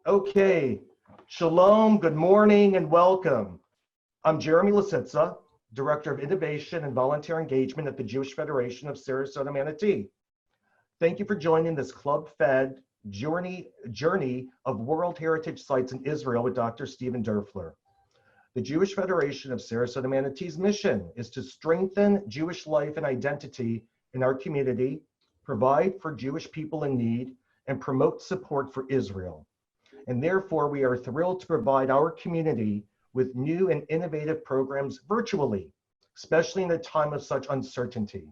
Okay, shalom, good morning, and welcome. I'm Jeremy Lisitsa, Director of Innovation and Volunteer Engagement at the Jewish Federation of Sarasota-Manatee. Thank you for joining this club-fed journey of World Heritage Sites in Israel with Dr. Stephen Derfler. The Jewish Federation of Sarasota-Manatee's mission is to strengthen Jewish life and identity in our community, provide for Jewish people in need, and promote support for Israel. And therefore, we are thrilled to provide our community with new and innovative programs virtually, especially in a time of such uncertainty.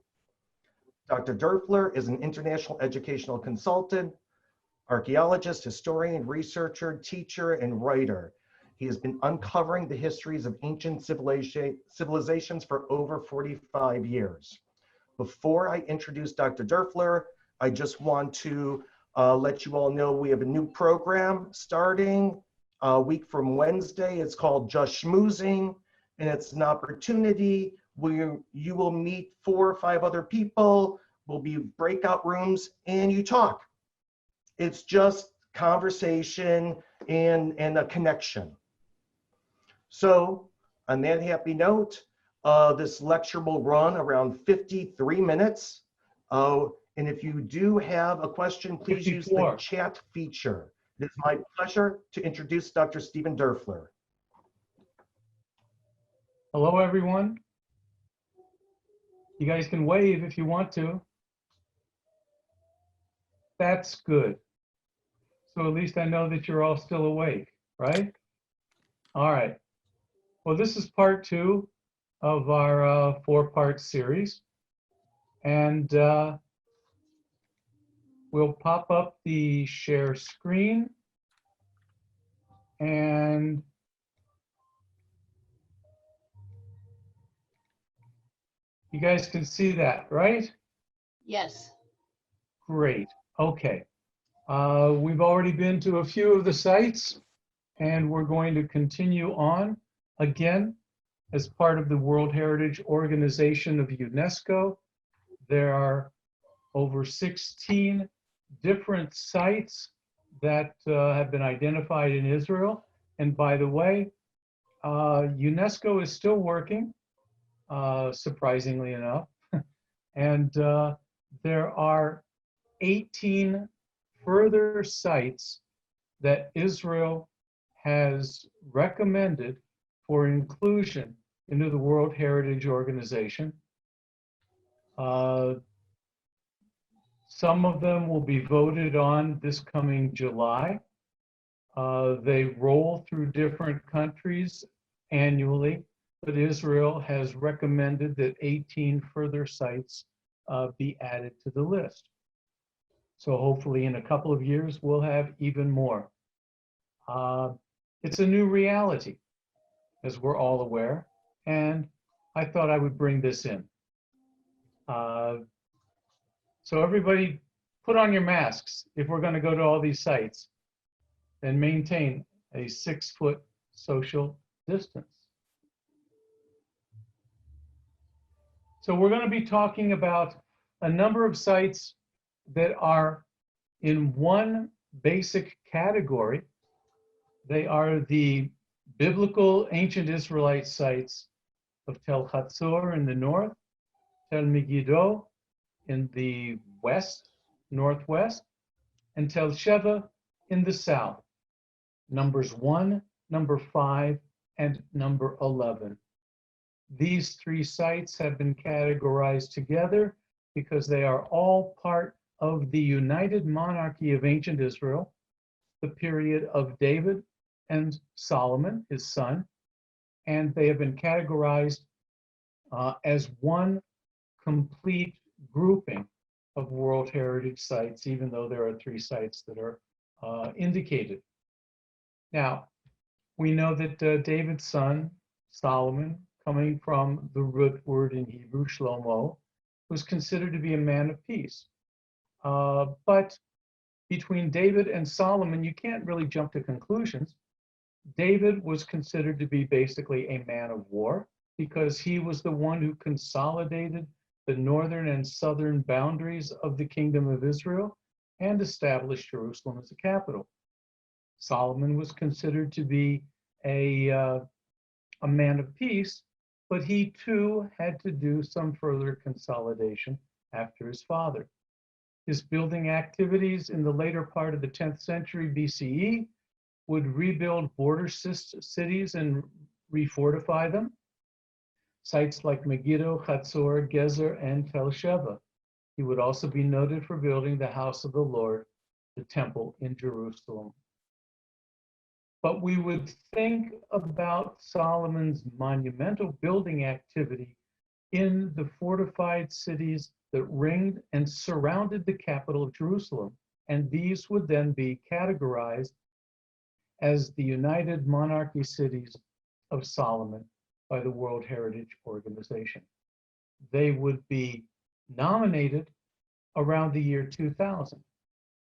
Dr. Derfler is an international educational consultant, archaeologist, historian, researcher, teacher, and writer. He has been uncovering the histories of ancient civilizations for over 45 years. Before I introduce Dr. Derfler, I just want to let you all know we have a new program starting a week from Wednesday. It's called Just Schmoozing, and it's an opportunity where you will meet 4 or 5 other people, will be breakout rooms, and you talk. It's just conversation and a connection. So on that happy note, this lecture will run around 53 minutes. And if you do have a question, please use the chat feature. It is my pleasure to introduce Dr. Stephen Derfler. Hello, everyone. You guys can wave if you want to. That's good. So at least I know that you're all still awake, right? All right. Well, this is part 2 of our 4-part series. And we'll pop up the share screen, and you guys can see that, right? Yes. Great. Okay. We've already been to a few of the sites, and we're going to continue on again as part of the World Heritage Organization of UNESCO. There are over 16 different sites that have been identified in Israel. And by the way, UNESCO is still working, surprisingly enough. And there are 18 further sites that Israel has recommended for inclusion into the World Heritage Organization. Some of them will be voted on this coming July. They roll through different countries annually, but Israel has recommended that 18 further sites be added to the list. So hopefully in a couple of years, we'll have even more. It's a new reality, as we're all aware, and I thought I would bring this in. So everybody put on your masks if we're going to go to all these sites, and maintain a 6-foot social distance. So we're going to be talking about a number of sites that are in one basic category. They are the biblical ancient Israelite sites of Tel Hazor in the north, Tel Megiddo in the west, northwest, and Tel Beersheva in the south. Numbers 1, number 5, and number 11. These 3 sites have been categorized together because they are all part of the United Monarchy of Ancient Israel, the period of David and Solomon, his son, and they have been categorized as one complete grouping of World Heritage Sites, even though there are 3 sites that are indicated. Now, we know that David's son, Solomon, coming from the root word in Hebrew, Shlomo, was considered to be a man of peace. But between David and Solomon, you can't really jump to conclusions. David was considered to be basically a man of war because he was the one who consolidated the northern and southern boundaries of the Kingdom of Israel and established Jerusalem as a capital. Solomon was considered to be a man of peace, but he too had to do some further consolidation after his father. His building activities in the later part of the 10th century BCE would rebuild border cities and refortify them. Sites like Megiddo, Hazor, Gezer, and Tel Beersheva. He would also be noted for building the house of the Lord, the temple in Jerusalem. But we would think about Solomon's monumental building activity in the fortified cities that ringed and surrounded the capital of Jerusalem, and these would then be categorized as the United Monarchy Cities of Solomon by the World Heritage Organization. They would be nominated around the year 2000,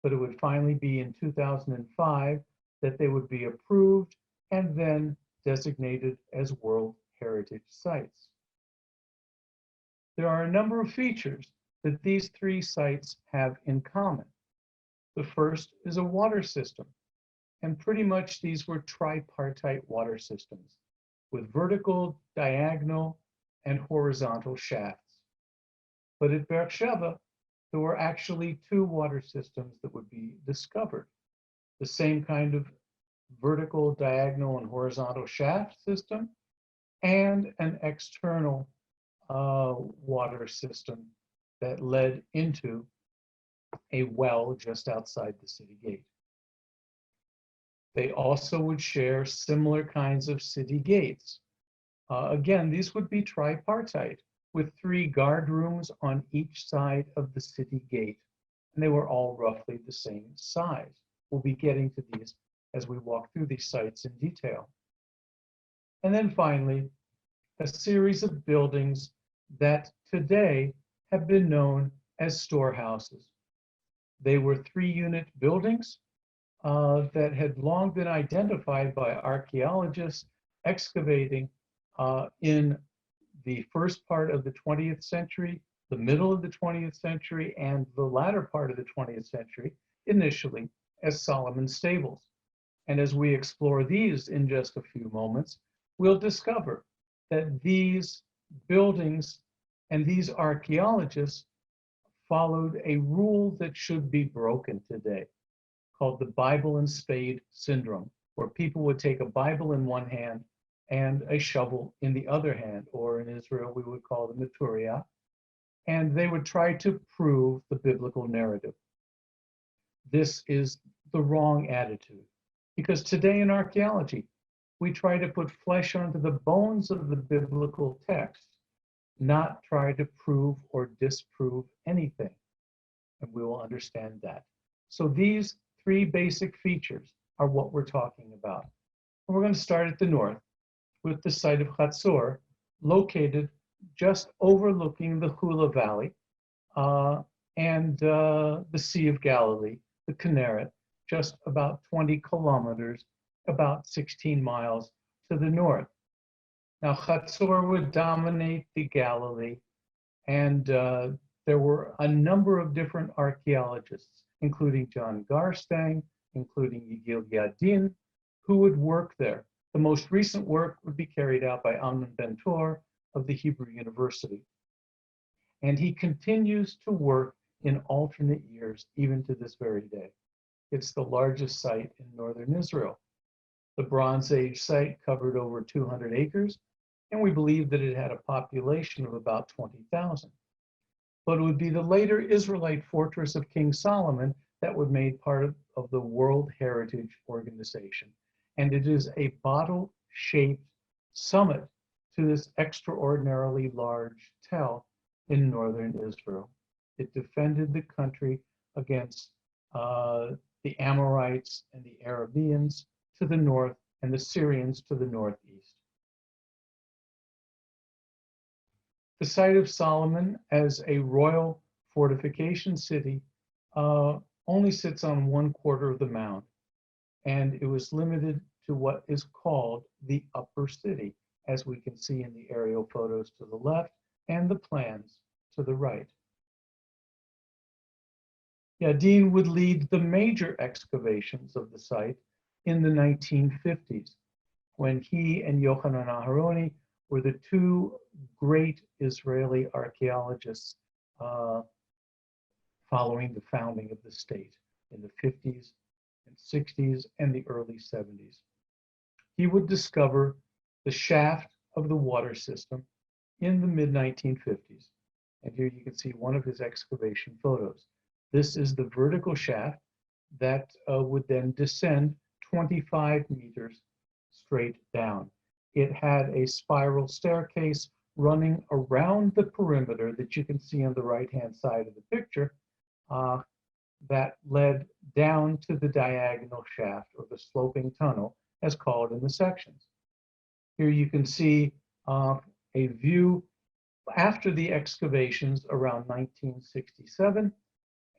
but it would finally be in 2005 that they would be approved and then designated as World Heritage Sites. There are a number of features that these three sites have in common. The first is a water system, and pretty much these were tripartite water systems with vertical, diagonal, and horizontal shafts. But at Beersheva, there were actually two water systems that would be discovered. The same kind of vertical, diagonal, and horizontal shaft system, and an external water system that led into a well just outside the city gate. They also would share similar kinds of city gates. Again, these would be tripartite with 3 guard rooms on each side of the city gate, and they were all roughly the same size. We'll be getting to these as we walk through these sites in detail. And then finally, a series of buildings that today have been known as storehouses. They were 3-unit buildings that had long been identified by archaeologists excavating in the first part of the 20th century, the middle of the 20th century, and the latter part of the 20th century, initially as Solomon's stables. And as we explore these in just a few moments, we'll discover that these buildings and these archaeologists followed a rule that should be broken today, called the Bible and Spade syndrome, where people would take a Bible in one hand and a shovel in the other hand, or in Israel we would call them a Turiah, and they would try to prove the biblical narrative. This is the wrong attitude, because today in archaeology, we try to put flesh onto the bones of the biblical text, not try to prove or disprove anything, and we will understand that. So these 3 basic features are what we're talking about. And we're going to start at the north with the site of Hazor, located just overlooking the Hula Valley and the Sea of Galilee, the Kinneret, just about 20 kilometers, about 16 miles to the north. Now, Hazor would dominate the Galilee, and there were a number of different archaeologists, including John Garstang, including Yigil Yadin, who would work there. The most recent work would be carried out by Amnon Ben-Tor of the Hebrew University. And he continues to work in alternate years, even to this very day. It's the largest site in northern Israel. The Bronze Age site covered over 200 acres, and we believe that it had a population of about 20,000. But it would be the later Israelite fortress of King Solomon that would make part of the World Heritage Organization. And it is a bottle-shaped summit to this extraordinarily large tell in northern Israel. It defended the country against the Amorites and the Arabians to the north and the Syrians to the northeast. The site of Solomon as a royal fortification city only sits on 1/4 of the mound, and it was limited to what is called the upper city, as we can see in the aerial photos to the left and the plans to the right. Yadin would lead the major excavations of the site, in the 1950s, when he and Yochanan Aharoni were the two great Israeli archaeologists following the founding of the state in the 50s and 60s and the early 70s. He would discover the shaft of the water system in the mid-1950s. And here you can see one of his excavation photos. This is the vertical shaft that would then descend 25 meters straight down. It had a spiral staircase running around the perimeter that you can see on the right-hand side of the picture that led down to the diagonal shaft, or the sloping tunnel, as called in the sections. Here you can see a view after the excavations around 1967,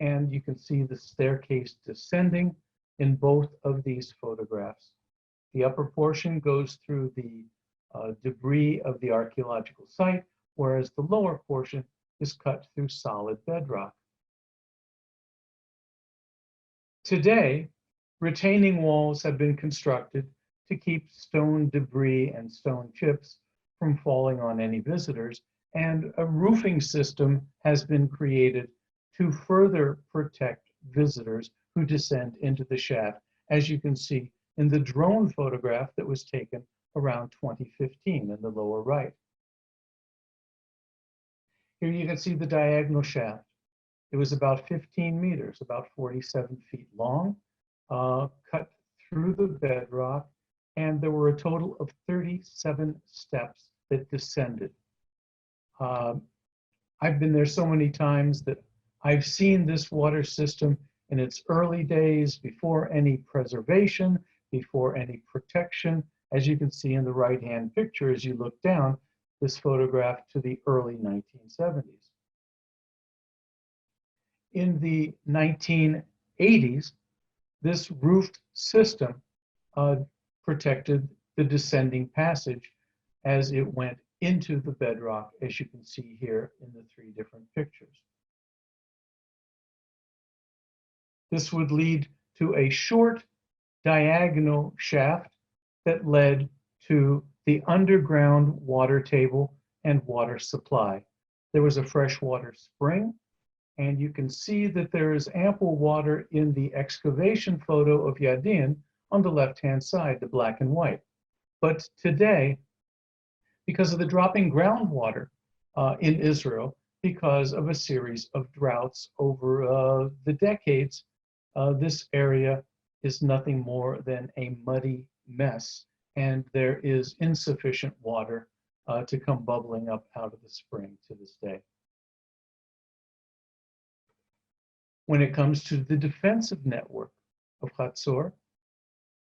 and you can see the staircase descending in both of these photographs. The upper portion goes through the debris of the archaeological site, whereas the lower portion is cut through solid bedrock. Today, retaining walls have been constructed to keep stone debris and stone chips from falling on any visitors, and a roofing system has been created to further protect visitors who descend into the shaft, as you can see in the drone photograph that was taken around 2015 in the lower right. Here you can see the diagonal shaft. It was about 15 meters, about 47 feet long, cut through the bedrock, and there were a total of 37 steps that descended. I've been there so many times that I've seen this water system in its early days, before any preservation, before any protection. As you can see in the right-hand picture, as you look down, this photograph to the early 1970s. In the 1980s, this roofed system protected the descending passage as it went into the bedrock, as you can see here in the three different pictures. This would lead to a short diagonal shaft that led to the underground water table and water supply. There was a freshwater spring, and you can see that there is ample water in the excavation photo of Yadin on the left-hand side, the black and white. But today, because of the dropping groundwater in Israel, because of a series of droughts over the decades, this area is nothing more than a muddy mess, and there is insufficient water to come bubbling up out of the spring to this day. When it comes to the defensive network of Hazor,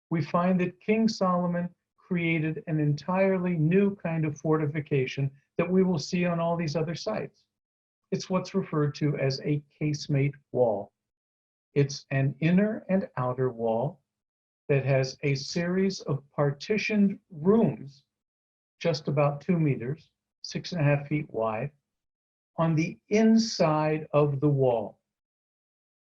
we find that King Solomon created an entirely new kind of fortification that we will see on all these other sites. It's what's referred to as a casemate wall. It's an inner and outer wall that has a series of partitioned rooms, just about 2 meters, 6.5 feet wide, on the inside of the wall.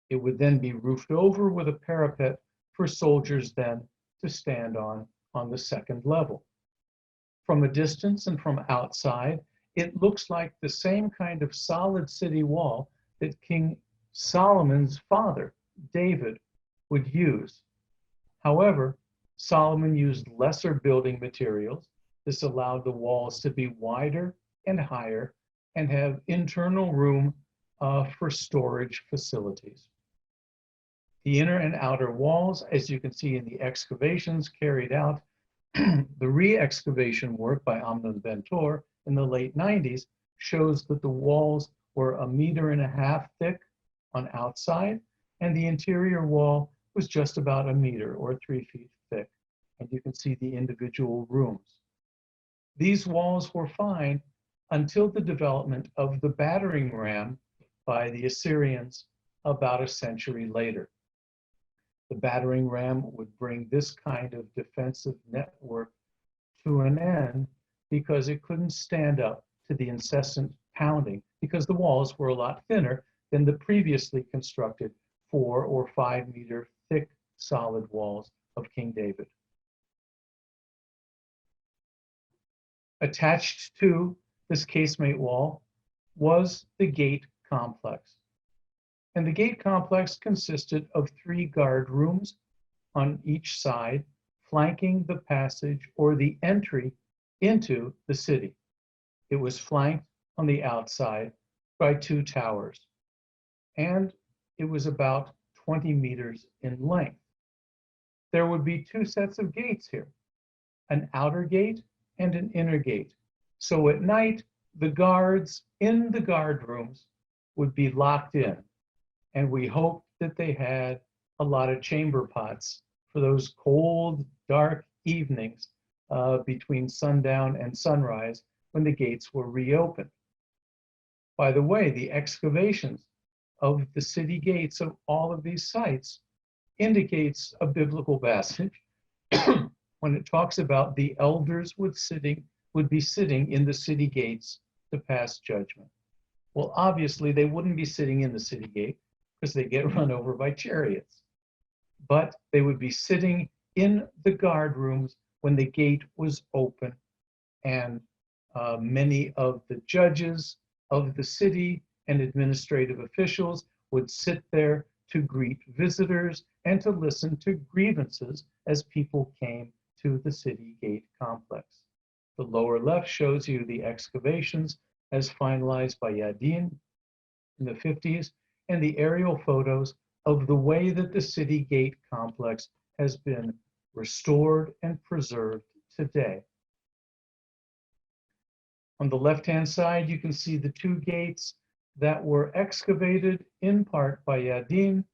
It would then be roofed over with a parapet for soldiers then to stand on the second level. From a distance and from outside, it looks like the same kind of solid city wall that King Solomon's father, David, would use. However, Solomon used lesser building materials. This allowed the walls to be wider and higher and have internal room for storage facilities. The inner and outer walls, as you can see in the excavations carried out, the re-excavation work by Amnon Ben-Tor in the late 90s shows that the walls were 1.5 meters thick on outside, and the interior wall was just about 1 meter or 3 feet thick. And you can see the individual rooms. These walls were fine until the development of the battering ram by the Assyrians about a century later. The battering ram would bring this kind of defensive network to an end because it couldn't stand up to the incessant pounding, because the walls were a lot thinner than the previously constructed 4 or 5 meter thick solid walls of King David. Attached to this casemate wall was the gate complex. And the gate complex consisted of 3 guard rooms on each side, flanking the passage or the entry into the city. It was flanked on the outside by 2 towers, and it was about 20 meters in length. There would be 2 sets of gates here, an outer gate and an inner gate. So at night, the guards in the guard rooms would be locked in, and we hoped that they had a lot of chamber pots for those cold, dark evenings between sundown and sunrise when the gates were reopened. By the way, the excavations of the city gates of all of these sites indicates a biblical passage when it talks about the elders would be sitting in the city gates to pass judgment. Well, obviously they wouldn't be sitting in the city gate because they get run over by chariots, but they would be sitting in the guard rooms when the gate was open, and many of the judges of the city and administrative officials would sit there to greet visitors and to listen to grievances as people came to the city gate complex. The lower left shows you the excavations as finalized by Yadin in the 50s and the aerial photos of the way that the city gate complex has been restored and preserved today. On the left-hand side, you can see the 2 gates that were excavated in part by Yadin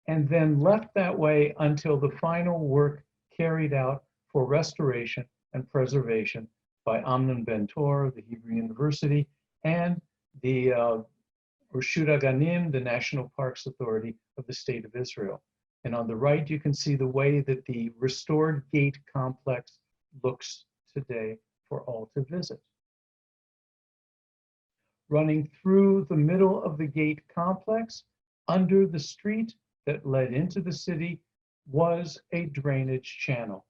and then left that way until the final work carried out for restoration and preservation by Amnon Ben-Tor of the Hebrew University and the Reshut HaGanim, the National Parks Authority of the State of Israel. And on the right, you can see the way that the restored gate complex looks today for all to visit. Running through the middle of the gate complex, under the street that led into the city, was a drainage channel.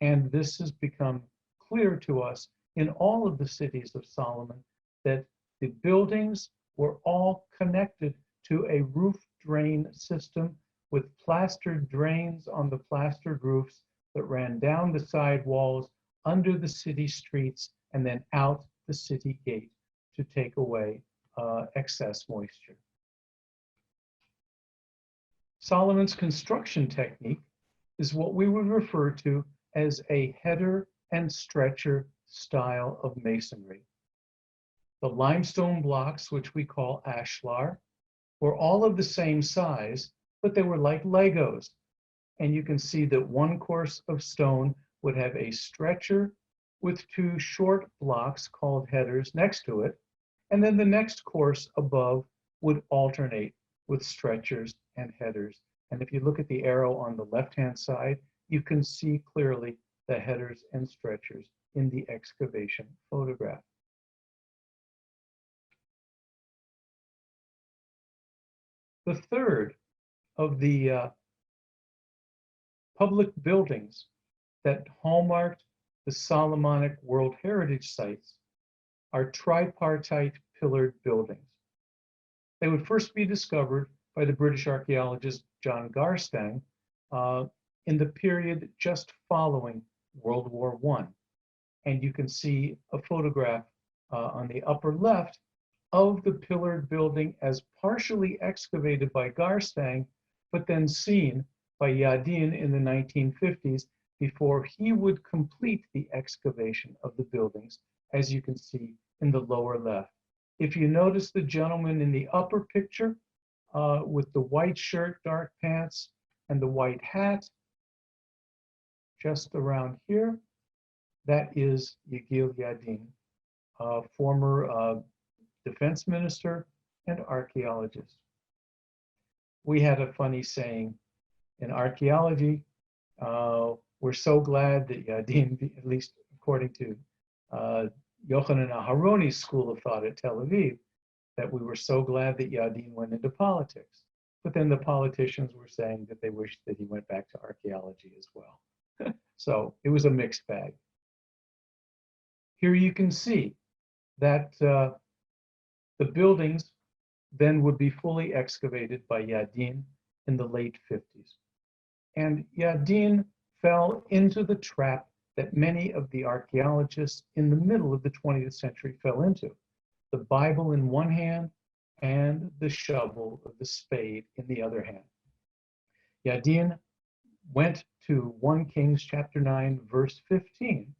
And this has become clear to us in all of the cities of Solomon that the buildings were all connected to a roof drain system with plastered drains on the plastered roofs that ran down the side walls, under the city streets, and then out the city gate to take away excess moisture. Solomon's construction technique is what we would refer to as a header and stretcher style of masonry. The limestone blocks, which we call ashlar, were all of the same size, but they were like Legos. And you can see that one course of stone would have a stretcher with 2 short blocks called headers next to it. And then the next course above would alternate with stretchers and headers. And if you look at the arrow on the left-hand side, you can see clearly the headers and stretchers in the excavation photograph. The third of the public buildings that hallmarked the Solomonic World Heritage Sites are tripartite pillared buildings. They would first be discovered by the British archaeologist John Garstang in the period just following World War I. And you can see a photograph on the upper left of the pillared building as partially excavated by Garstang, but then seen by Yadin in the 1950s before he would complete the excavation of the buildings, as you can see in the lower left. If you notice the gentleman in the upper picture with the white shirt, dark pants, and the white hat, just around here, that is Yigil Yadin, former defense minister and archaeologist. We had a funny saying in archaeology, we're so glad that Yadin, at least according to Yochanan Aharoni's school of thought at Tel Aviv, that we were so glad that Yadin went into politics. but then the politicians were saying that they wished that he went back to archaeology as well. So it was a mixed bag. Here you can see that the buildings then would be fully excavated by Yadin in the late 50s. And Yadin fell into the trap that many of the archaeologists in the middle of the 20th century fell into. The Bible in one hand and the shovel or the spade in the other hand. Yadin went to 1 Kings chapter 9, verse 15,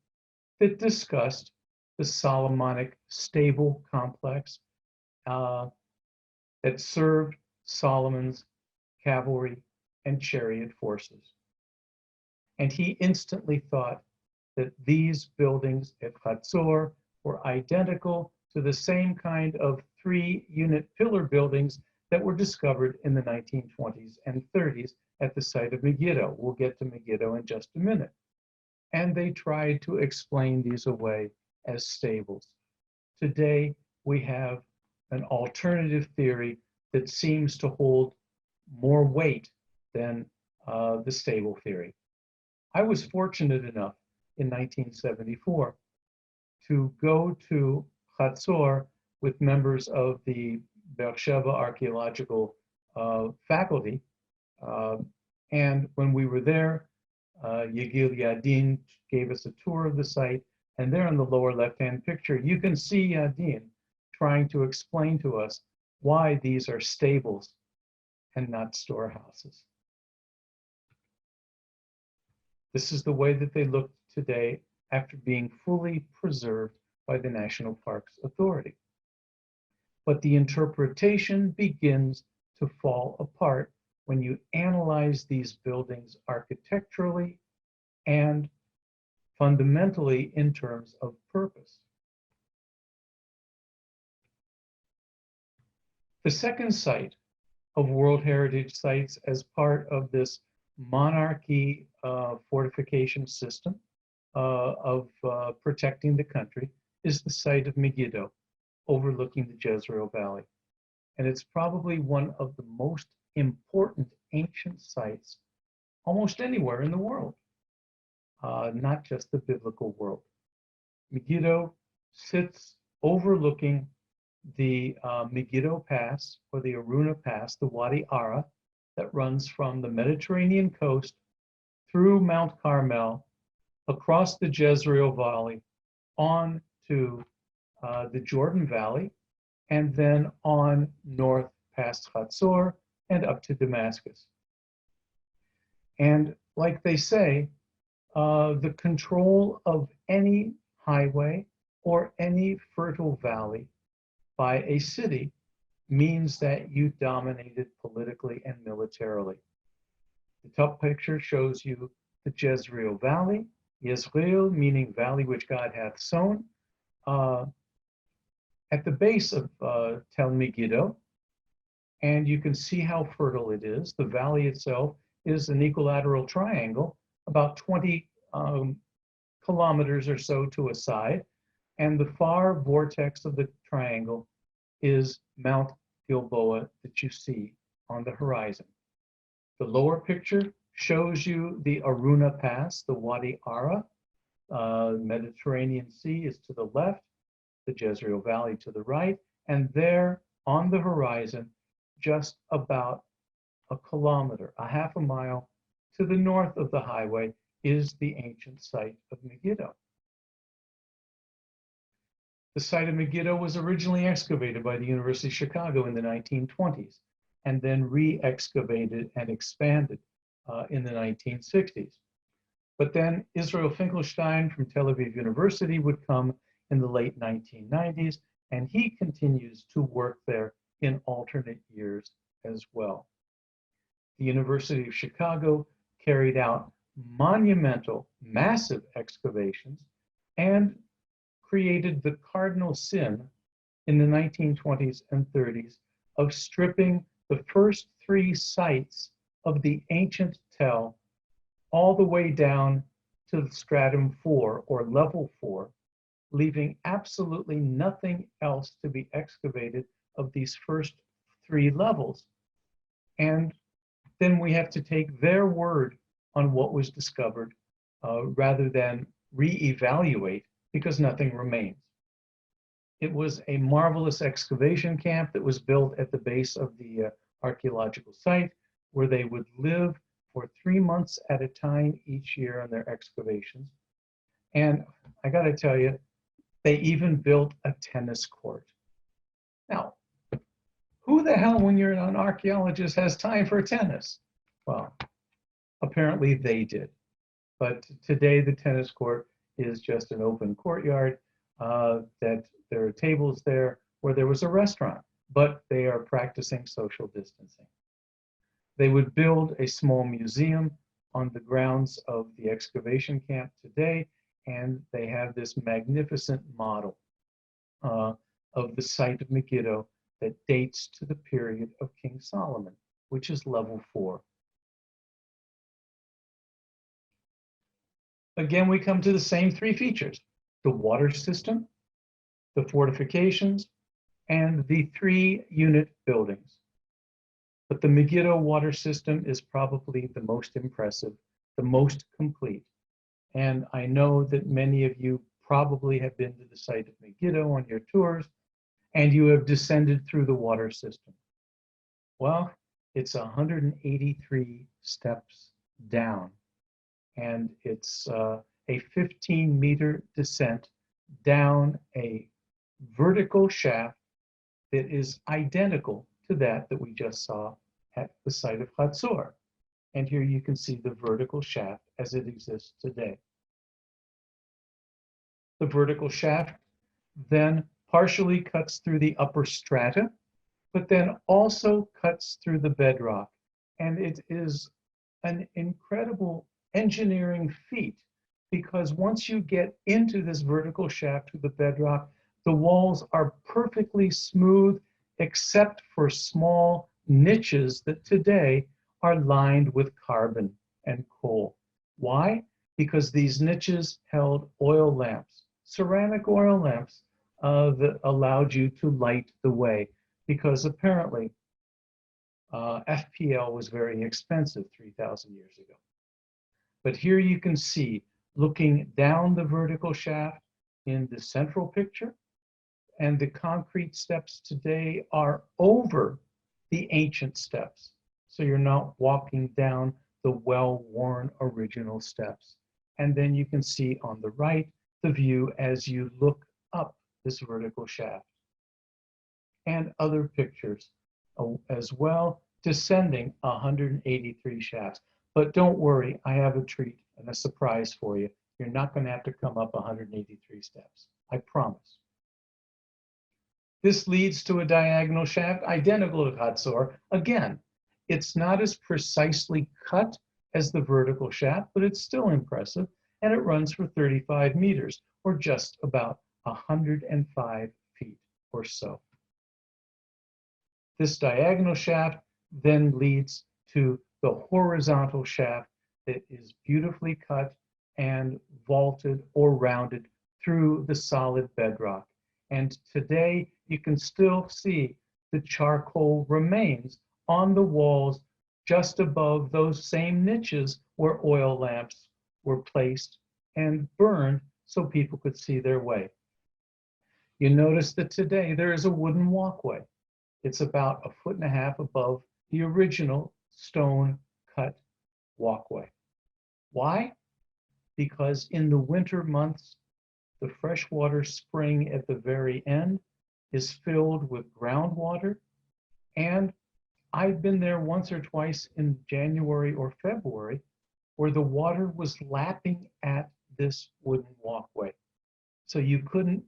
that discussed the Solomonic stable complex that served Solomon's cavalry and chariot forces. And he instantly thought that these buildings at Hazor were identical to the same kind of 3-unit pillar buildings that were discovered in the 1920s and 30s at the site of Megiddo. We'll get to Megiddo in just a minute. And they tried to explain these away as stables. Today, we have an alternative theory that seems to hold more weight than the stable theory. I was fortunate enough in 1974 to go to Hazor with members of the Beersheva archaeological faculty. And when we were there, Yigil Yadin gave us a tour of the site. And there in the lower left-hand picture, you can see Yadin trying to explain to us why these are stables and not storehouses. This is the way that they look today after being fully preserved by the National Parks Authority. But the interpretation begins to fall apart when you analyze these buildings architecturally and fundamentally in terms of purpose. The second site of World Heritage Sites as part of this monarchy fortification system of protecting the country is the site of Megiddo, overlooking the Jezreel Valley. And it's probably one of the most important ancient sites almost anywhere in the world, not just the biblical world. Megiddo sits overlooking the Megiddo Pass, or the Aruna Pass, the Wadi Ara, that runs from the Mediterranean coast through Mount Carmel, across the Jezreel Valley, on to the Jordan Valley, and then on north past Hazor and up to Damascus. And like they say, the control of any highway or any fertile valley by a city means that you dominated politically and militarily. The top picture shows you the Jezreel Valley, Yezreel meaning valley which God hath sown, at the base of Tel Megiddo, and you can see how fertile it is. The valley itself is an equilateral triangle, about 20 kilometers or so to a side, and the far vortex of the triangle is Mount Gilboa that you see on the horizon. The lower picture shows you the Aruna Pass, the Wadi Ara. Mediterranean Sea is to the left, the Jezreel Valley to the right, and there on the horizon, just about a kilometer, a half a mile to the north of the highway, is the ancient site of Megiddo. The site of Megiddo was originally excavated by the University of Chicago in the 1920s, and then re-excavated and expanded in the 1960s. But then Israel Finkelstein from Tel Aviv University would come in the late 1990s, and he continues to work there in alternate years as well. The University of Chicago carried out monumental, massive excavations and created the cardinal sin in the 1920s and 30s of stripping the first 3 sites of the ancient Tel all the way down to the Stratum 4 or level 4, leaving absolutely nothing else to be excavated of these first 3 levels. And then we have to take their word on what was discovered rather than reevaluate, because nothing remains. It was a marvelous excavation camp that was built at the base of the archaeological site, where they would live for 3 months at a time each year on their excavations. And I got to tell you, they even built a tennis court. Now, who the hell, when you're an archaeologist, has time for tennis? Well, apparently they did. But today the tennis court is just an open courtyard that there are tables there where there was a restaurant, but they are practicing social distancing. They would build a small museum on the grounds of the excavation camp today, and they have this magnificent model of the site of Megiddo that dates to the period of King Solomon, which is level 4. Again, we come to the same 3 features: the water system, the fortifications, and the 3-unit buildings. But the Megiddo water system is probably the most impressive, the most complete. And I know that many of you probably have been to the site of Megiddo on your tours, and you have descended through the water system. Well, it's 183 steps down, and it's a 15-meter descent down a vertical shaft that is identical to that we just saw at the site of Hazor. And here you can see the vertical shaft as it exists today. The vertical shaft then partially cuts through the upper strata, but then also cuts through the bedrock. And it is an incredible engineering feat, because once you get into this vertical shaft through the bedrock, the walls are perfectly smooth, except for small niches that today are lined with carbon and coal. Why? Because these niches held oil lamps, ceramic oil lamps that allowed you to light the way, because apparently FPL was very expensive 3,000 years ago. But here you can see, looking down the vertical shaft in the central picture, and the concrete steps today are over the ancient steps. So you're not walking down the well-worn original steps. And then you can see on the right the view as you look up this vertical shaft. And other pictures as well, descending 183 shafts. But don't worry, I have a treat and a surprise for you. You're not going to have to come up 183 steps, I promise. This leads to a diagonal shaft identical to Hazor. Again, it's not as precisely cut as the vertical shaft, but it's still impressive, and it runs for 35 meters, or just about 105 feet or so. This diagonal shaft then leads to the horizontal shaft that is beautifully cut and vaulted or rounded through the solid bedrock. And today you can still see the charcoal remains on the walls just above those same niches where oil lamps were placed and burned so people could see their way. You notice that today there is a wooden walkway. It's about 1.5 feet above the original stone cut walkway. Why? Because in the winter months, the freshwater spring at the very end is filled with groundwater, and I've been there once or twice in January or February where the water was lapping at this wooden walkway. So you couldn't,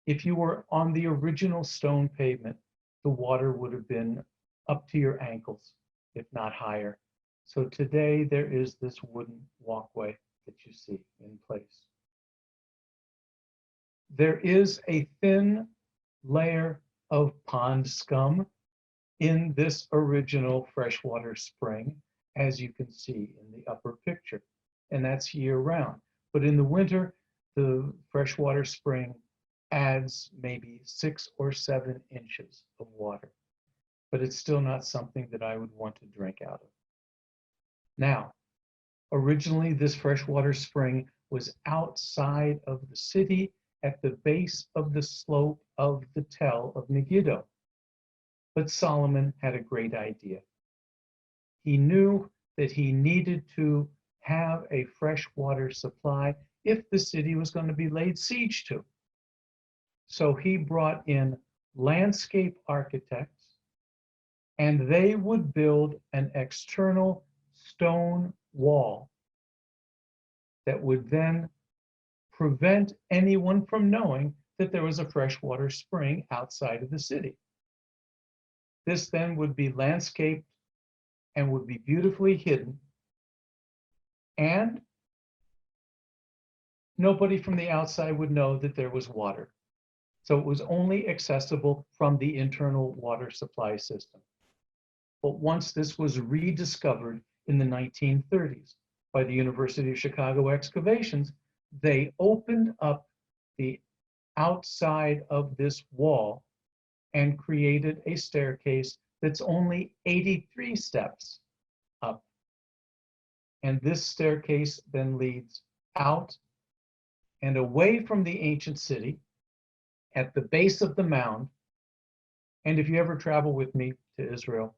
if you were on the original stone pavement, the water would have been up to your ankles, if not higher. So today there is this wooden walkway that you see in place. There is a thin layer of pond scum in this original freshwater spring, as you can see in the upper picture, and that's year round. But in the winter, the freshwater spring adds maybe 6 or 7 inches of water. but it's still not something that I would want to drink out of. Now, originally this freshwater spring was outside of the city at the base of the slope of the Tel of Megiddo. But Solomon had a great idea. He knew that he needed to have a freshwater supply if the city was going to be laid siege to. So he brought in landscape architects, and they would build an external stone wall that would then prevent anyone from knowing that there was a freshwater spring outside of the city. This then would be landscaped and would be beautifully hidden, and nobody from the outside would know that there was water. So it was only accessible from the internal water supply system. But once this was rediscovered in the 1930s by the University of Chicago excavations, they opened up the outside of this wall and created a staircase that's only 83 steps up. And this staircase then leads out and away from the ancient city at the base of the mound. And if you ever travel with me to Israel,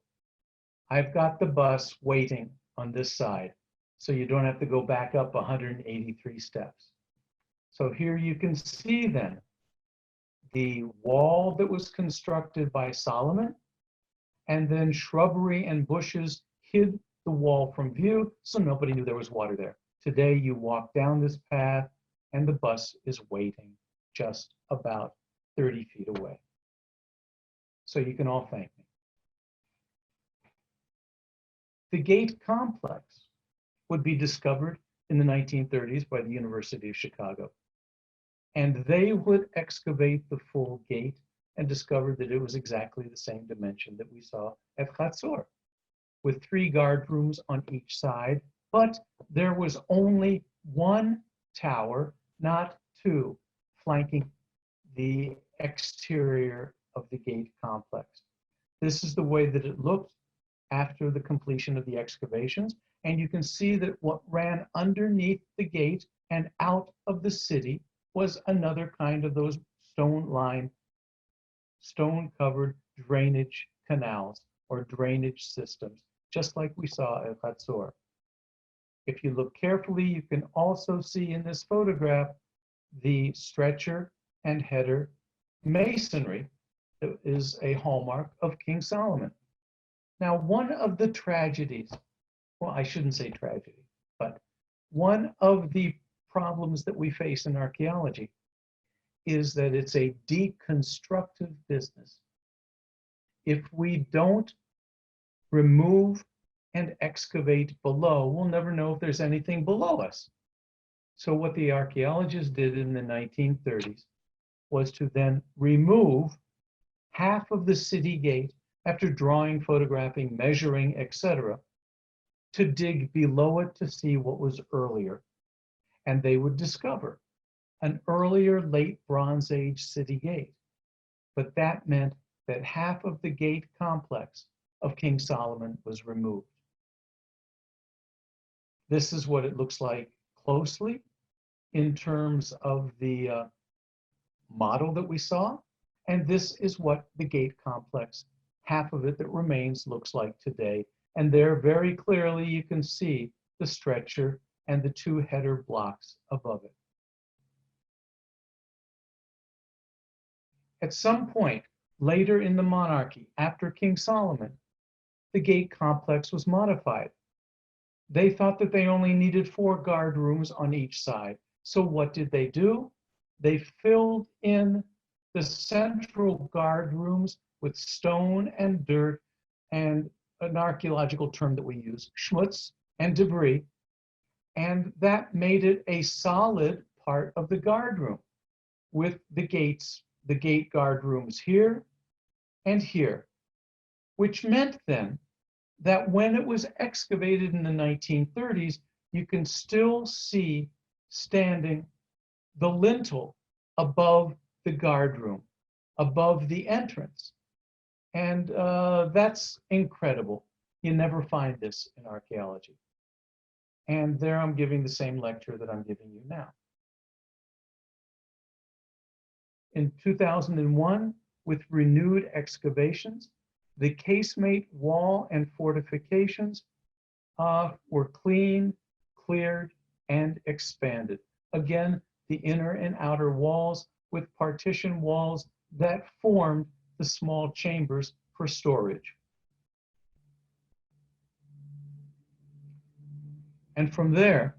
I've got the bus waiting on this side, so you don't have to go back up 183 steps. So here you can see then the wall that was constructed by Solomon, and then shrubbery and bushes hid the wall from view, so nobody knew there was water there. Today you walk down this path and the bus is waiting just about 30 feet away. So you can all thank me. The gate complex would be discovered in the 1930s by the University of Chicago. And they would excavate the full gate and discover that it was exactly the same dimension that we saw at Hazor, with 3 guard rooms on each side, but there was only one tower, not 2, flanking the exterior of the gate complex. This is the way that it looked after the completion of the excavations, and you can see that what ran underneath the gate and out of the city was another kind of those stone-lined, stone-covered drainage canals or drainage systems, just like we saw at Hazor. If you look carefully, you can also see in this photograph the stretcher and header masonry that is a hallmark of King Solomon. Now, one of the tragedies, well, I shouldn't say tragedy, but one of the problems that we face in archaeology is that it's a deconstructive business. If we don't remove and excavate below, we'll never know if there's anything below us. So what the archaeologists did in the 1930s was to then remove half of the city gate after drawing, photographing, measuring, etc., to dig below it to see what was earlier. And they would discover an earlier late Bronze Age city gate. But that meant that half of the gate complex of King Solomon was removed. This is what it looks like closely in terms of the model that we saw. And this is what the gate complex, half of it that remains, looks like today. And there very clearly you can see the stretcher and the 2 header blocks above it. At some point later in the monarchy, after King Solomon, the gate complex was modified. They thought that they only needed 4 guard rooms on each side. So what did they do? They filled in the central guard rooms with stone and dirt and an archaeological term that we use, schmutz and debris. And that made it a solid part of the guard room with the gates, the gate guard rooms here and here, which meant then that when it was excavated in the 1930s, you can still see standing the lintel above the guard room, above the entrance. And that's incredible. You never find this in archaeology. And there I'm giving the same lecture that I'm giving you now. In 2001, with renewed excavations, the casemate wall and fortifications were cleaned, cleared, and expanded. Again, the inner and outer walls with partition walls that formed the small chambers for storage. And from there,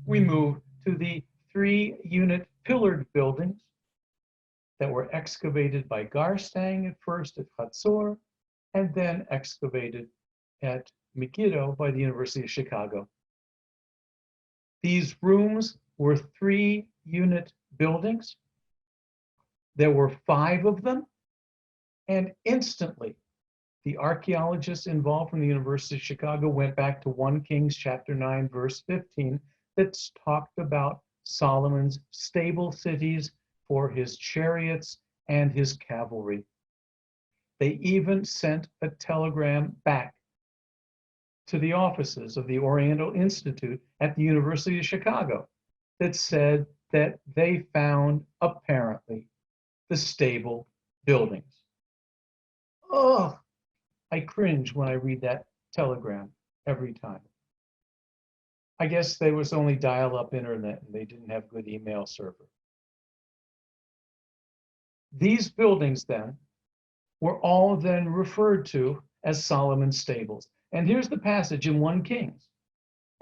we move to the 3-unit pillared buildings that were excavated by Garstang at first at Hazor, and then excavated at Megiddo by the University of Chicago. These rooms were 3-unit buildings. There were 5 of them, and instantly the archaeologists involved from the University of Chicago went back to 1 Kings chapter 9, verse 15, that's talked about Solomon's stable cities for his chariots and his cavalry. They even sent a telegram back to the offices of the Oriental Institute at the University of Chicago that said that they found, apparently, the stable buildings. Oh, I cringe when I read that telegram every time. I guess there was only dial-up internet and they didn't have good email server. These buildings then were all then referred to as Solomon's stables. And here's the passage in 1 Kings.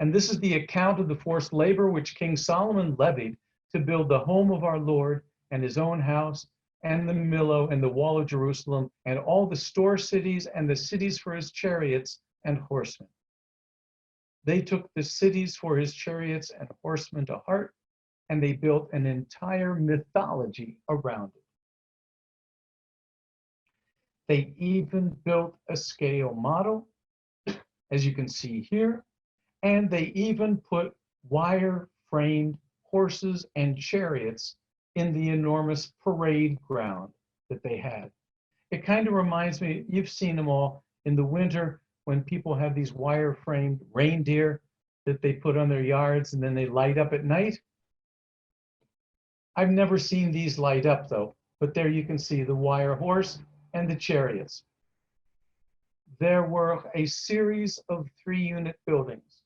And this is the account of the forced labor which King Solomon levied to build the home of our Lord and his own house and the Millo and the wall of Jerusalem and all the store cities and the cities for his chariots and horsemen. They took the cities for his chariots and horsemen to heart, and they built an entire mythology around it. They even built a scale model, as you can see here, and they even put wire-framed horses and chariots in the enormous parade ground that they had. It kind of reminds me, you've seen them all in the winter when people have these wire-framed reindeer that they put on their yards and then they light up at night. I've never seen these light up though, but there you can see the wire horse and the chariots. There were a series of 3-unit buildings.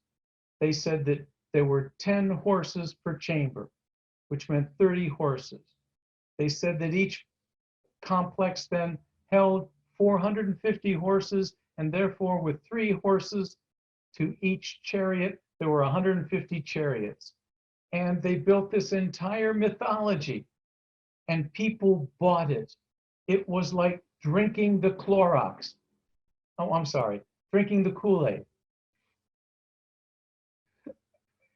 They said that there were 10 horses per chamber, which meant 30 horses. They said that each complex then held 450 horses, and therefore with 3 horses to each chariot, there were 150 chariots. And they built this entire mythology, and people bought it. It was like drinking the Clorox. Oh, I'm sorry, drinking the Kool-Aid.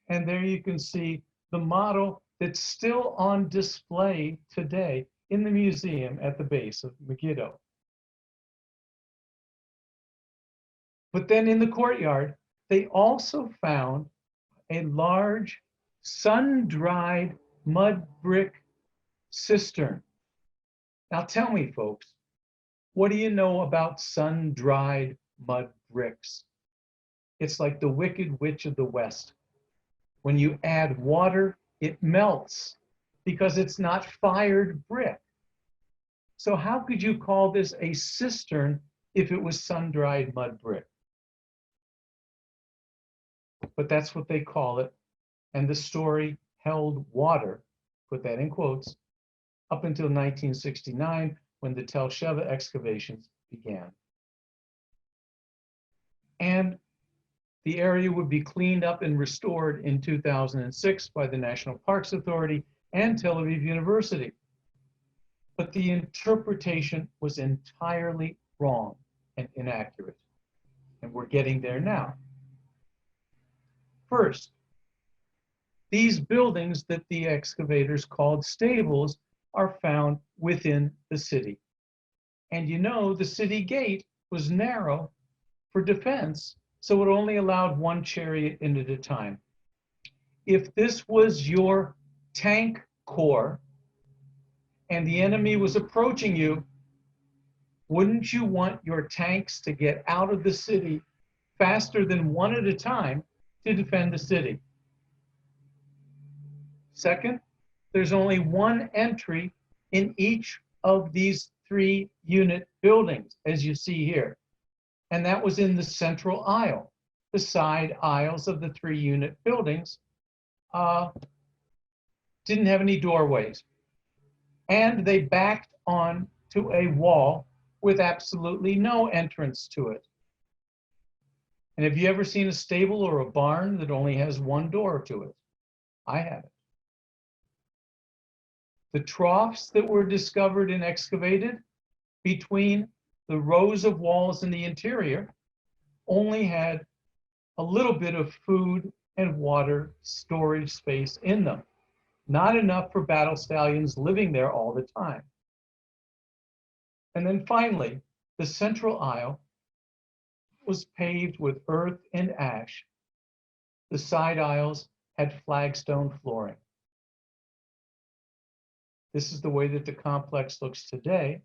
And there you can see the model that's still on display today in the museum at the base of Megiddo. But then in the courtyard, they also found a large sun-dried mud brick cistern. Now tell me, folks, what do you know about sun-dried mud bricks? It's like the Wicked Witch of the West. When you add water, it melts because it's not fired brick. So how could you call this a cistern if it was sun-dried mud brick? But that's what they call it. And the story held water, put that in quotes, up until 1969 when the Tel Beersheva excavations began. And the area would be cleaned up and restored in 2006 by the National Parks Authority and Tel Aviv University. But the interpretation was entirely wrong and inaccurate. And we're getting there now. First, these buildings that the excavators called stables are found within the city. And you know, the city gate was narrow for defense, so it only allowed 1 chariot in at a time. If this was your tank corps and the enemy was approaching you, Wouldn't you want your tanks to get out of the city faster than one at a time to defend the city? Second, there's only one entry in each of these 3-unit buildings, as you see here. And that was in the central aisle. The side aisles of the 3-unit buildings didn't have any doorways. And they backed on to a wall with absolutely no entrance to it. And have you ever seen a stable or a barn that only has one door to it? I haven't. The troughs that were discovered and excavated between the rows of walls in the interior only had a little bit of food and water storage space in them. Not enough for battle stallions living there all the time. And then finally, the central aisle was paved with earth and ash. The side aisles had flagstone flooring. This is the way that the complex looks today,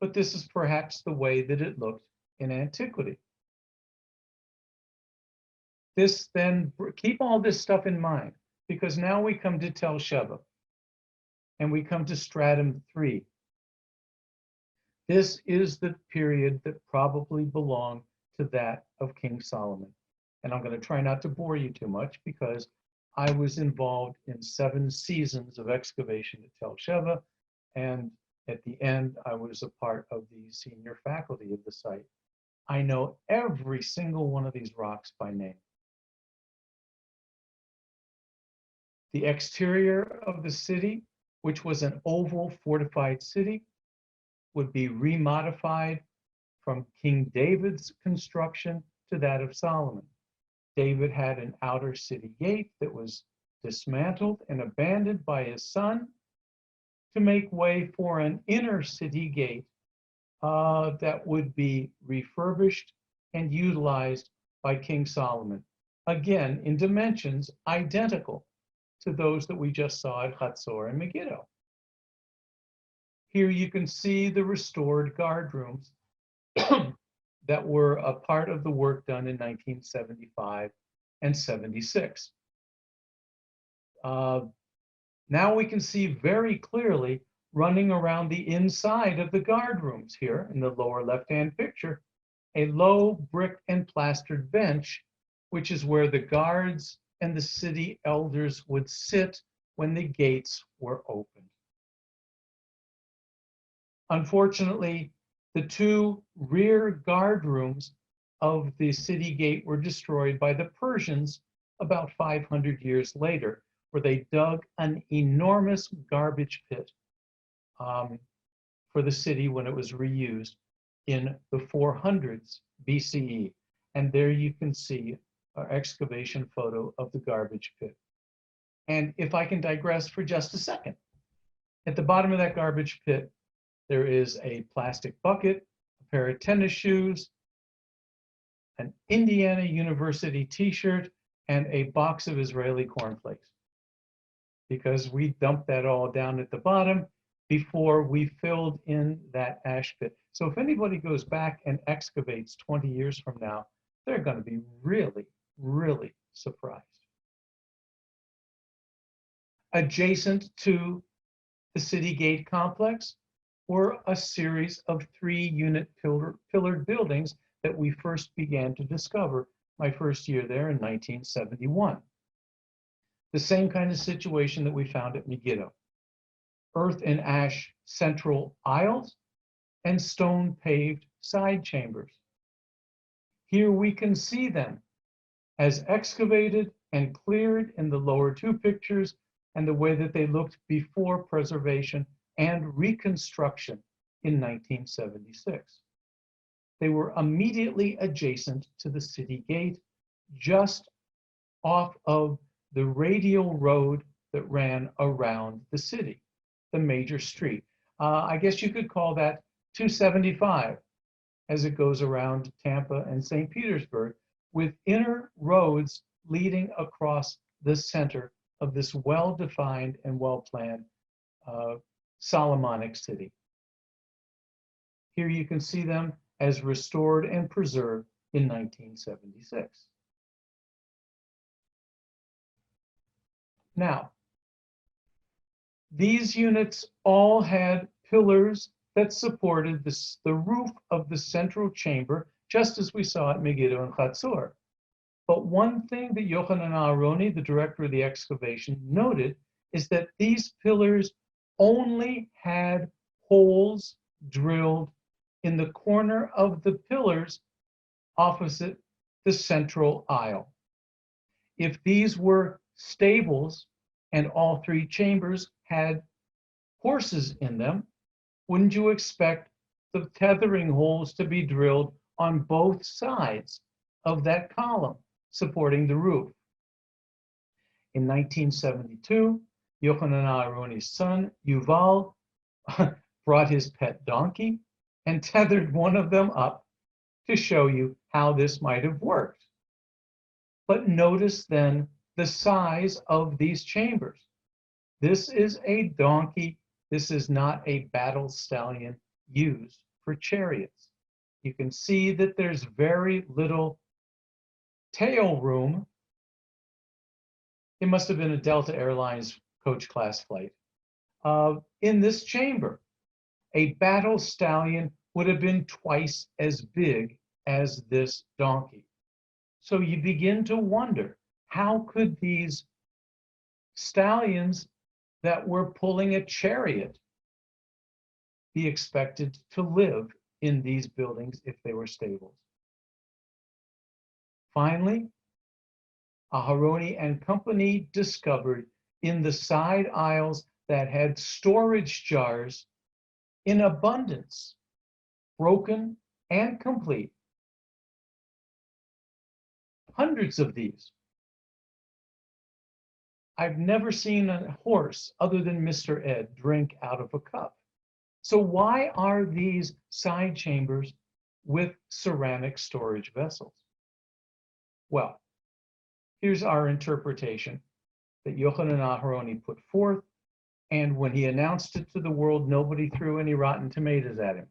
but this is perhaps the way that it looked in antiquity. This then, keep all this stuff in mind, because now we come to Tel Sheva, and we come to Stratum 3. This is the period that probably belonged to that of King Solomon. And I'm going to try not to bore you too much, because I was involved in 7 seasons of excavation at Tel Sheva, and at the end, I was a part of the senior faculty of the site. I know every single one of these rocks by name. The exterior of the city, which was an oval fortified city, would be remodified from King David's construction to that of Solomon. David had an outer city gate that was dismantled and abandoned by his son to make way for an inner city gate that would be refurbished and utilized by King Solomon. Again, in dimensions identical to those that we just saw at Hazor and Megiddo. Here you can see the restored guard rooms that were a part of the work done in 1975 and 76. Now we can see very clearly running around the inside of the guard rooms here in the lower left-hand picture, a low brick and plastered bench, which is where the guards and the city elders would sit when the gates were opened. Unfortunately, the 2 rear guard rooms of the city gate were destroyed by the Persians about 500 years later, where they dug an enormous garbage pit for the city when it was reused in the 400s BCE. And there you can see our excavation photo of the garbage pit. And if I can digress for just a second, at the bottom of that garbage pit, there is a plastic bucket, a pair of tennis shoes, an Indiana University t-shirt, and a box of Israeli cornflakes. Because we dumped that all down at the bottom before we filled in that ash pit. So if anybody goes back and excavates 20 years from now, they're going to be really, really surprised. Adjacent to the city gate complex were a series of 3-unit pillared buildings that we first began to discover my first year there in 1971. The same kind of situation that we found at Megiddo. Earth and ash central aisles and stone paved side chambers. Here we can see them as excavated and cleared in the lower 2 pictures, and the way that they looked before preservation and reconstruction in 1976. They were immediately adjacent to the city gate, just off of the radial road that ran around the city, the major street. I guess you could call that 275 as it goes around Tampa and St. Petersburg, with inner roads leading across the center of this well-defined and well-planned Solomonic city. Here you can see them as restored and preserved in 1976. Now, these units all had pillars that supported the roof of the central chamber, just as we saw at Megiddo and Hazor. But one thing that Yochanan Aharoni, the director of the excavation, noted is that these pillars only had holes drilled in the corner of the pillars opposite the central aisle. If these were stables and all three chambers had horses in them, wouldn't you expect the tethering holes to be drilled on both sides of that column supporting the roof? In 1972, Yochanan Aharoni's son, Yuval, brought his pet donkey and tethered one of them up to show you how this might have worked. But notice then the size of these chambers. This is a donkey. This is not a battle stallion used for chariots. You can see that there's very little tail room. It must have been a Delta Airlines coach class flight. In this chamber, a battle stallion would have been twice as big as this donkey. So you begin to wonder, how could these stallions that were pulling a chariot be expected to live in these buildings if they were stables? Finally, Aharoni and company discovered in the side aisles that had storage jars in abundance, broken and complete, hundreds of these. I've never seen a horse other than Mr. Ed drink out of a cup. So why are these side chambers with ceramic storage vessels? Well, here's our interpretation that Yochanan Aharoni put forth, and when he announced it to the world, nobody threw any rotten tomatoes at him.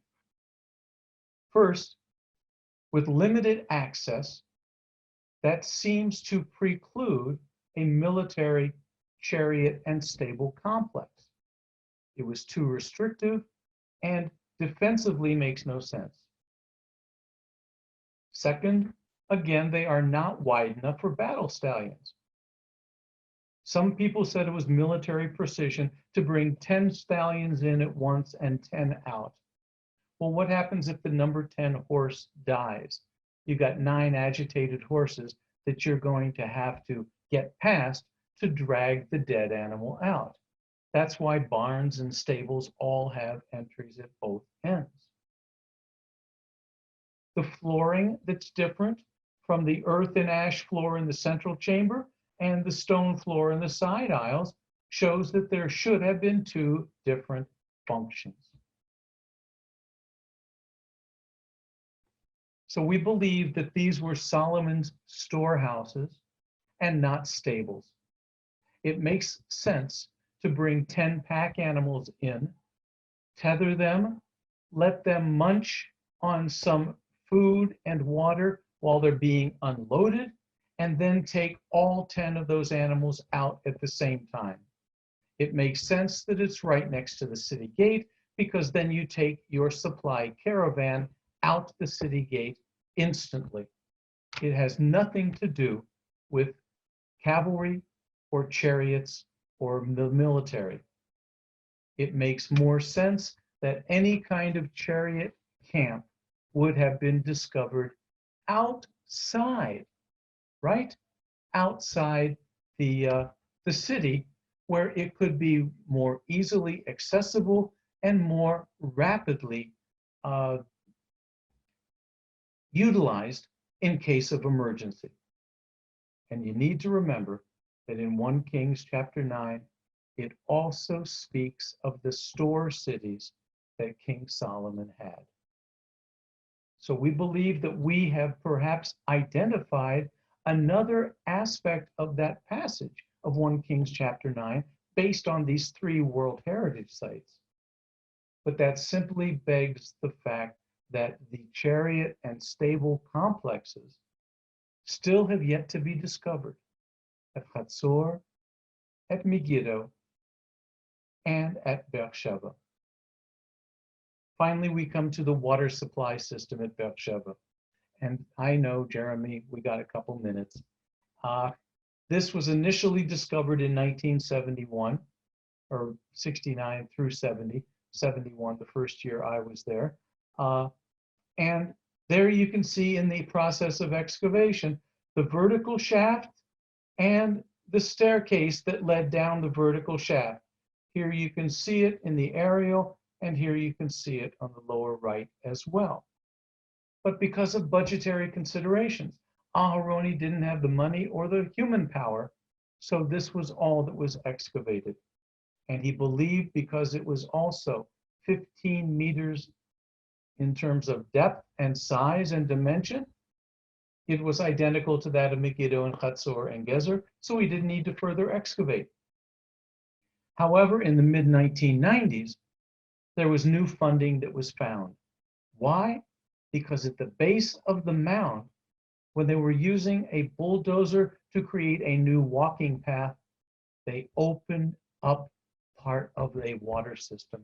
First, with limited access, that seems to preclude a military chariot and stable complex. It was too restrictive and defensively makes no sense. Second, again, they are not wide enough for battle stallions. Some people said it was military precision to bring 10 stallions in at once and 10 out. Well, what happens if the number 10 horse dies? You got 9 agitated horses that you're going to have to get past to drag the dead animal out. That's why barns and stables all have entries at both ends. The flooring that's different from the earth and ash floor in the central chamber and the stone floor in the side aisles shows that there should have been 2 different functions. So we believe that these were Solomon's storehouses and not stables. It makes sense to bring 10 pack animals in, tether them, let them munch on some food and water while they're being unloaded, and then take all 10 of those animals out at the same time. It makes sense that it's right next to the city gate, because then you take your supply caravan out the city gate instantly. It has nothing to do with cavalry or chariots or the military. It makes more sense that any kind of chariot camp would have been discovered outside, right? Outside the city, where it could be more easily accessible and more rapidly utilized in case of emergency. And you need to remember that in 1 Kings chapter 9, it also speaks of the store cities that King Solomon had. So we believe that we have perhaps identified another aspect of that passage of 1 Kings chapter 9 based on these 3 World Heritage sites. but that simply begs the fact that the chariot and stable complexes still have yet to be discovered at Hazor, at Megiddo, and at Beersheva. Finally, we come to the water supply system at Beersheva. And I know, Jeremy, we got a couple minutes. This was initially discovered in 1971, or 69 through 70, 71, the first year I was there. And there you can see in the process of excavation, the vertical shaft and the staircase that led down the vertical shaft. Here you can see it in the aerial, and here you can see it on the lower right as well. But because of budgetary considerations, Aharoni didn't have the money or the human power, so this was all that was excavated. And he believed because it was also 15 meters in terms of depth and size and dimension, it was identical to that of Megiddo and Hazor and Gezer, so he didn't need to further excavate. However, in the mid-1990s, there was new funding that was found. Why? Because at the base of the mound, when they were using a bulldozer to create a new walking path, they opened up part of a water system.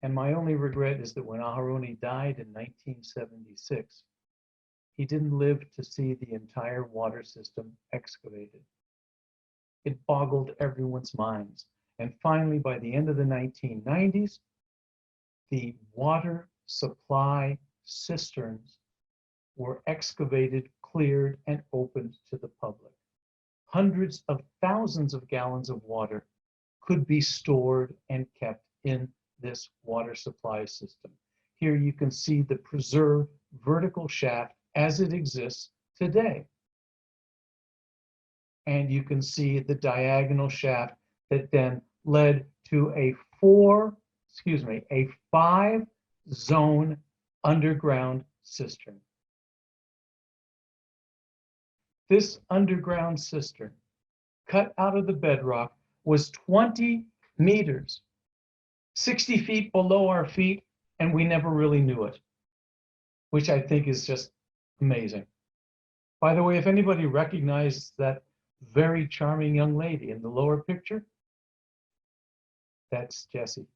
And my only regret is that when Aharoni died in 1976, he didn't live to see the entire water system excavated. It boggled everyone's minds. And finally, by the end of the 1990s, the water supply cisterns were excavated, cleared, and opened to the public. Hundreds of thousands of gallons of water could be stored and kept in this water supply system. Here you can see the preserved vertical shaft as it exists today. And you can see the diagonal shaft that then led to a 5-zone underground cistern. This underground cistern, cut out of the bedrock, was 20 meters, 60 feet below our feet, and we never really knew it, which I think is just amazing. By the way, if anybody recognizes that very charming young lady in the lower picture, that's Jessie.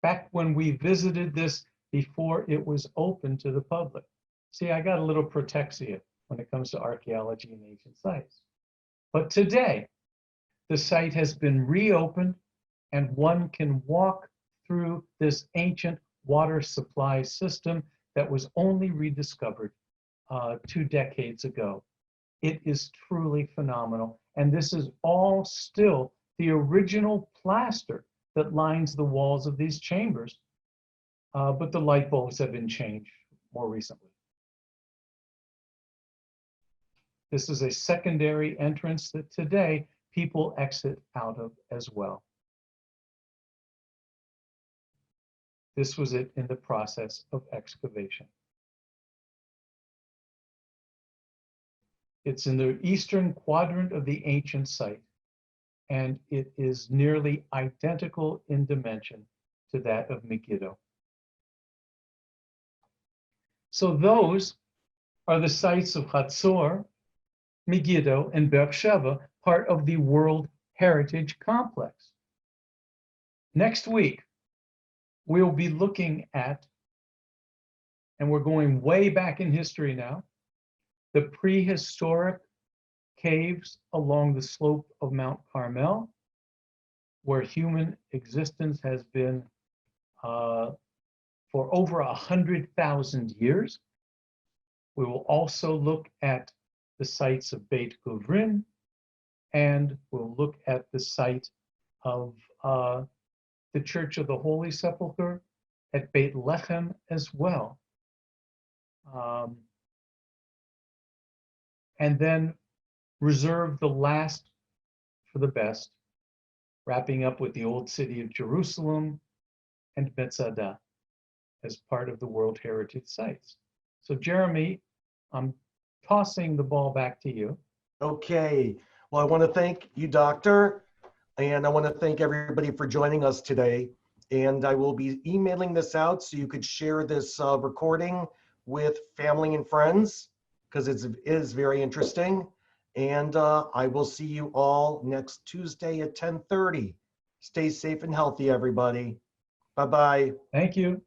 Back when we visited this before it was open to the public. See, I got a little protexia when it comes to archaeology and ancient sites. But today, the site has been reopened and one can walk through this ancient water supply system that was only rediscovered 2 decades ago. It is truly phenomenal. And this is all still the original plaster that lines the walls of these chambers. But the light bulbs have been changed more recently. This is a secondary entrance that today people exit out of as well. This was it in the process of excavation. It's in the eastern quadrant of the ancient site, and it is nearly identical in dimension to that of Megiddo. So those are the sites of Hazor, Megiddo, and Beersheva, part of the World Heritage Complex. Next week, we'll be looking at, and we're going way back in history now, the prehistoric caves along the slope of Mount Carmel, where human existence has been for over 100,000 years. We will also look at the sites of Beit Guvrin, and we'll look at the site of the Church of the Holy Sepulchre at Beit Lechem as well. And then reserve the last for the best, wrapping up with the old city of Jerusalem and Metzadah as part of the World Heritage Sites. So Jeremy, I'm tossing the ball back to you. Okay. Well, I want to thank you, Doctor, and I want to thank everybody for joining us today. And I will be emailing this out so you could share this recording with family and friends, because it is very interesting. And I will see you all next Tuesday at 10:30. Stay safe and healthy, everybody. Bye-bye. Thank you.